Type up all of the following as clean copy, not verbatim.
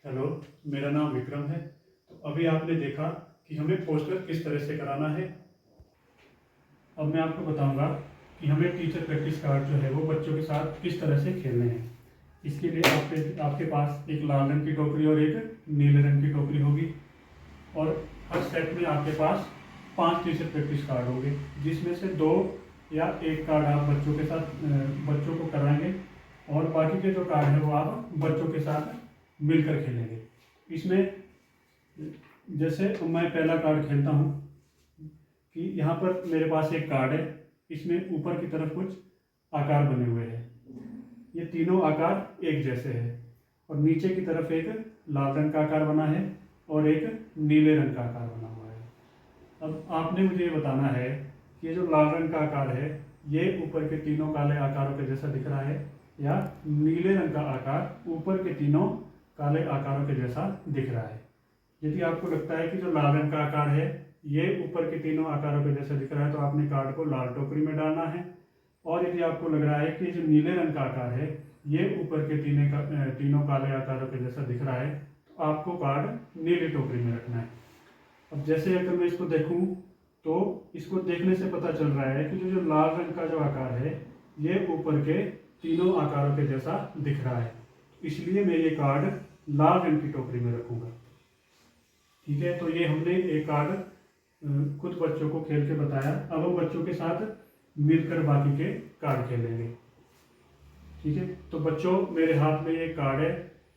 Hello, मेरा नाम विक्रम है। तो अभी आपने देखा कि हमें पोस्टर किस तरह से कराना है। अब मैं आपको बताऊंगा कि हमें टीचर प्रैक्टिस कार्ड जो है वो बच्चों के साथ किस तरह से खेलने हैं। इसके लिए आपके पास एक लाल रंग की टोकरी और एक नीले रंग की टोकरी होगी, और हर सेट में आपके पास 5 टीचर प्रैक्टिस कार्ड होंगे, जिसमें से 2 या 1 कार्ड आप बच्चों के साथ बच्चों को कराएंगे, और बाकी के जो कार्ड है वो आप बच्चों के साथ मिलकर खेलेंगे। इसमें जैसे मैं पहला कार्ड खेलता हूँ कि यहाँ पर मेरे पास एक कार्ड है, इसमें ऊपर की तरफ कुछ आकार बने हुए हैं। ये तीनों आकार एक जैसे हैं, और नीचे की तरफ एक लाल रंग का आकार बना है और एक नीले रंग का आकार बना हुआ है। अब आपने मुझे ये बताना है कि ये जो लाल रंग का आकार है ये ऊपर के तीनों काले आकारों के जैसा दिख रहा है, या नीले रंग का आकार ऊपर के तीनों काले आकारों के जैसा दिख रहा है। यदि आपको लगता है कि जो लाल रंग का आकार है ये ऊपर के तीनों आकारों के जैसा दिख रहा है, तो आपने कार्ड को लाल टोकरी में डालना है। और यदि आपको लग रहा है कि जो नीले रंग का आकार है ये ऊपर के तीनों काले आकारों के जैसा दिख रहा है, तो आपको कार्ड नीली टोकरी में रखना है। अब जैसे अगर मैं इसको देखूं तो इसको देखने से पता चल रहा है कि जो लाल रंग का जो आकार है ये ऊपर के तीनों आकारों के जैसा दिख रहा है, इसलिए मैं ये कार्ड लाल रंग की टोकरी में रखूंगा। ठीक है, तो ये हमने एक कार्ड खुद बच्चों को खेल के बताया। अब हम बच्चों के साथ मिलकर बाकी के कार्ड खेलेंगे। ठीक है, तो बच्चों मेरे हाथ में ये कार्ड है,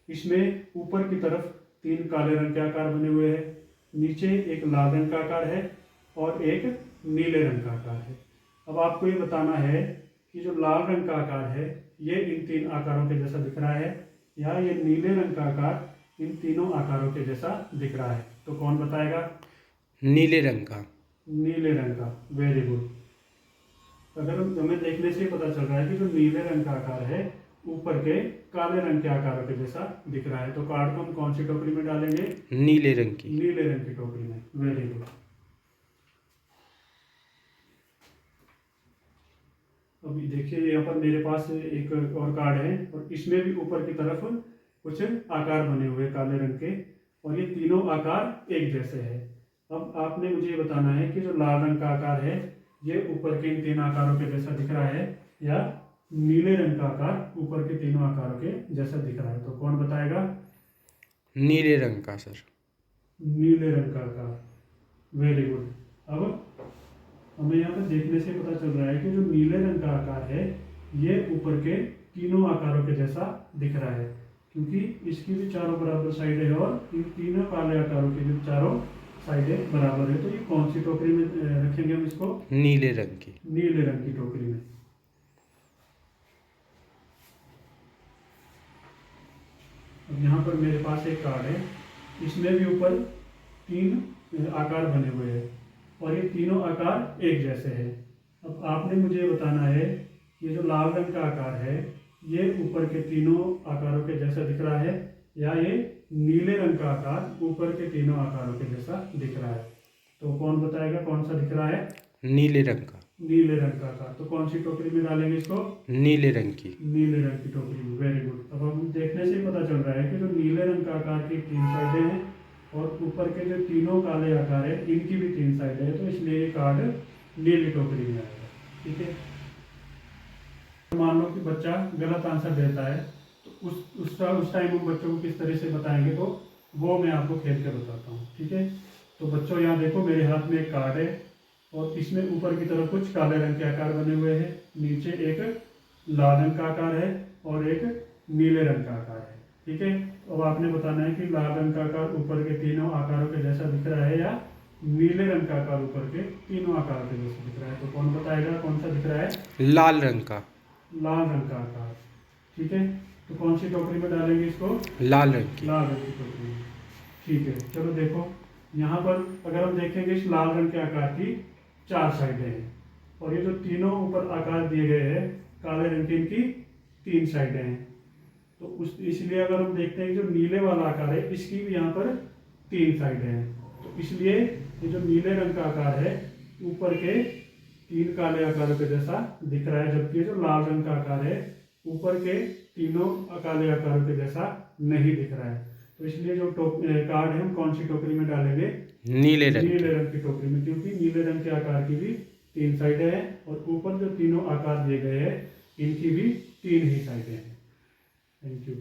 इसमें ऊपर की तरफ 3 काले रंग के आकार बने हुए हैं, नीचे एक लाल रंग का आकार है और एक नीले रंग का आकार है। अब आपको ये बताना है कि जो लाल रंग का आकार है ये इन 3 आकारों के जैसा दिख रहा है, या ये नीले रंग का आकार इन तीनों आकारों के जैसा दिख रहा है। तो कौन बताएगा? नीले रंग का। नीले रंग का, वेरी गुड। अगर हमें देखने से पता चल रहा है कि जो नीले रंग का आकार है ऊपर के काले रंग के आकारों के जैसा दिख रहा है, तो कार्ड को हम कौन सी टोकरी में डालेंगे? नीले रंग की। नीले रंग की टोकरी में, वेरी गुड। अभी देखिए यहाँ पर मेरे पास एक और कार्ड है, और इसमें भी ऊपर की तरफ कुछ आकार बने हुए काले रंग के, और ये तीनों आकार एक जैसे हैं। अब आपने मुझे बताना है कि जो लाल रंग का आकार है ये ऊपर के इन 3 आकारों के जैसा दिख रहा है, या नीले रंग का आकार ऊपर के तीनों आकारों के जैसा दिख रहा है। तो कौन बताएगा? नीले रंग का सर। नीले रंग का आकार, वेरी गुड। अब हमें यहाँ पर देखने से पता चल रहा है कि जो नीले रंग का आकार है ये ऊपर के तीनों आकारों के जैसा दिख रहा है, क्योंकि इसकी भी चारों बराबर साइड है और इन तीनों काले आकारों की भी चारों साइडें बराबर है। तो ये कौन सी टोकरी में रखेंगे हम इसको? नीले रंग की। नीले रंग की टोकरी में। अब यहाँ पर मेरे पास एक कार्ड है, इसमें भी ऊपर 3 आकार बने हुए हैं, और ये तीनों आकार एक जैसे हैं। अब आपने मुझे बताना है कि ये जो लाल रंग का आकार है ये ऊपर के तीनों आकारों के जैसा दिख रहा है, या ये नीले रंग का आकार ऊपर के तीनों आकारों के जैसा दिख रहा है। तो कौन बताएगा कौन सा दिख रहा है? नीले रंग का। नीले रंग का आकार। तो कौन सी टोकरी में डालेंगे इसको? नीले रंग की। नीले रंग की टोकरी में, वेरी गुड। अब हम देखने से ही पता चल रहा है कि जो नीले रंग का आकार की 3 साइडें हैं, और ऊपर के जो तीनों काले आकार है इनकी भी 3 साइडें हैं, तो इसलिए ये कार्ड नीली टोकरी में आएगा। ठीक है, मान लो कि बच्चा गलत आंसर देता है, तो उस टाइम हम बच्चों को किस तरह से बताएंगे, तो वो मैं आपको खेल के बताता हूँ। ठीक है, तो बच्चों यहाँ देखो मेरे हाथ में एक कार्ड है, और इसमें ऊपर की तरफ कुछ काले रंग के आकार बने हुए हैं, नीचे एक लाल रंग का आकार है और एक नीले रंग का आकार है। ठीक है, अब आपने बताना है कि लाल रंग का आकार ऊपर के तीनों आकारों के जैसा दिख रहा है, या नीले रंग का आकार ऊपर के तीनों आकारों के जैसा दिख रहा है। तो कौन बताएगा कौन सा दिख रहा है? लाल रंग का। लाल रंग का आकार। ठीक है, तो कौन सी टोकरी में डालेंगे इसको? लाल रंग की। लाल रंग की टोकरी में। ठीक है, चलो देखो यहाँ पर अगर हम देखेंगे इस लाल रंग के आकार की 4 साइडें हैं, और ये जो तीनों ऊपर आकार दिए गए हैं काले रंग की, इनकी 3 साइडें हैं। तो उस इसलिए अगर हम देखते हैं कि जो नीले वाला आकार है इसकी भी यहाँ पर 3 साइडें हैं, तो इसलिए ये जो नीले रंग का आकार है ऊपर के 3 काले आकारों के जैसा दिख रहा है, जबकि जो लाल रंग का आकार है ऊपर के तीनों काले आकारों के जैसा नहीं दिख रहा है। तो इसलिए जो कार्ड है हम कौन सी टोकरी में डालेंगे? नीले रंग नीले की। रंग की टोकरी में, क्योंकि नीले रंग के आकार की भी 3 साइडें हैं और ऊपर जो तीनों आकार दिए गए हैं इनकी भी 3 ही साइडें हैं। Thank you.